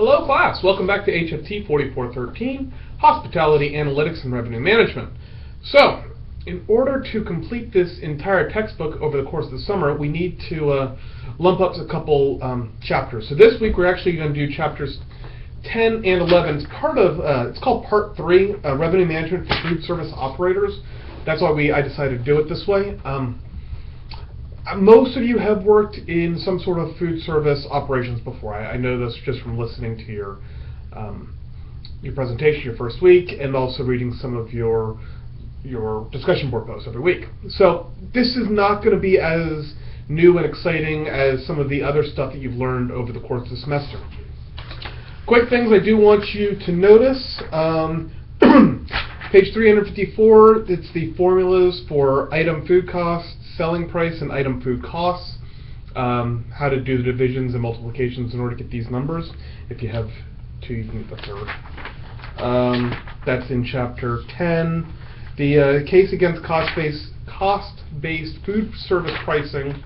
Hello class, welcome back to HFT4413, Hospitality Analytics and Revenue Management. So, in order to complete this entire textbook over the course of the summer, we need to lump up a couple chapters. So this week we're actually going to do chapters 10 and 11. It's part of, it's called Part III, Revenue Management for Food Service Operators. That's why I decided to do it this way. Most of you have worked in some sort of food service operations before. I know this just from listening to your presentation your first week, and also reading some of your discussion board posts every week. So this is not going to be as new and exciting as some of the other stuff that you've learned over the course of the semester. Quick things I do want you to notice. Page 354, it's the formulas for item food costs, selling price, and item food costs. How to do the divisions and multiplications in order to get these numbers. If you have two, you can get the third. That's in chapter 10. The case against cost-based food service pricing.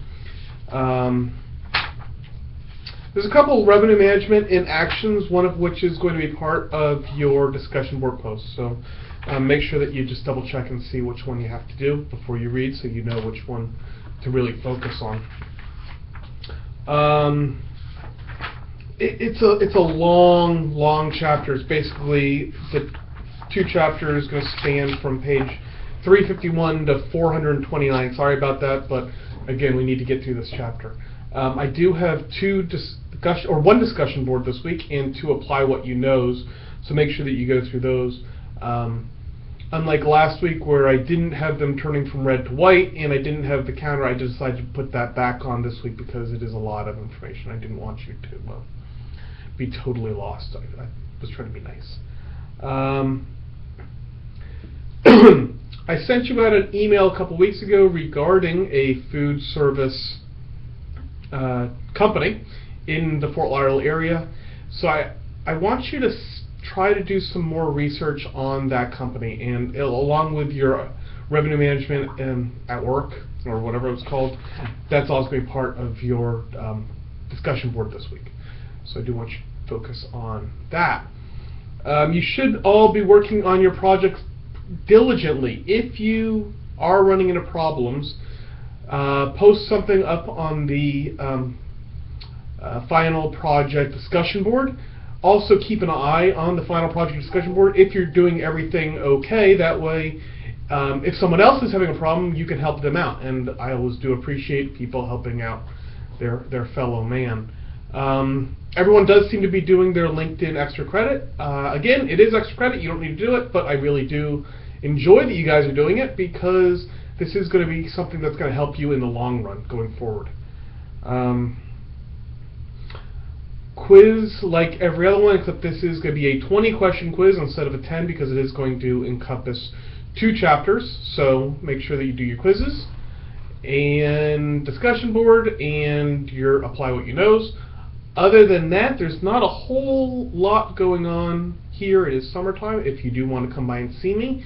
There's a couple revenue management in actions, one of which is going to be part of your discussion board posts. So make sure that you just double check and see which one you have to do before you read, so you know which one to really focus on. It's a long chapter. It's basically the two chapters going to span from page 351 to 429. Sorry about that, but again, we need to get through this chapter. I do have one discussion board this week and two apply what you knows, so make sure that you go through those. Unlike last week where I didn't have them turning from red to white and I didn't have the counter, I decided to put that back on this week because it is a lot of information. I didn't want you to be totally lost. I was trying to be nice. I sent you out an email a couple weeks ago regarding a food service company in the Fort Lauderdale area. So I want you to try to do some more research on that company, and along with your revenue management at work, or whatever it's called, that's also going to be part of your discussion board this week. So I do want you to focus on that. You should all be working on your projects diligently. If you are running into problems, post something up on the final project discussion board. Also keep an eye on the final project discussion board if you're doing everything okay. That way, if someone else is having a problem, you can help them out. And I always do appreciate people helping out their fellow man. Everyone does seem to be doing their LinkedIn extra credit. Again, it is extra credit. You don't need to do it, but I really do enjoy that you guys are doing it, because this is going to be something that's going to help you in the long run going forward. Quiz like every other one, except this is going to be a 20-question quiz instead of a 10, because it is going to encompass 2 chapters. So make sure that you do your quizzes and discussion board and your apply what you knows. Other than that, there's not a whole lot going on here. It is summertime. If you do want to come by and see me,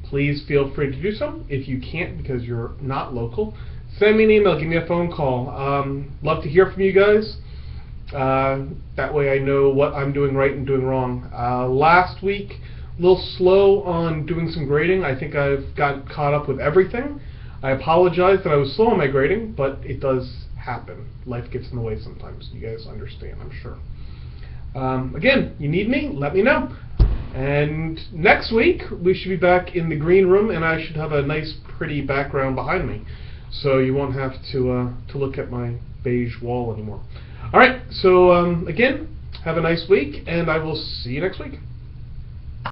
please feel free to do so. If you can't because you're not local, send me an email, give me a phone call. Love to hear from you guys. That way I know what I'm doing right and doing wrong. Last week, a little slow on doing some grading. I think I've got caught up with everything. I apologize that I was slow on my grading, but it does happen. Life gets in the way sometimes. You guys understand, I'm sure. Again, you need me, let me know. And next week, we should be back in the green room, and I should have a nice, pretty background behind me. So you won't have to look at my beige wall anymore. Alright, so again, have a nice week, and I will see you next week.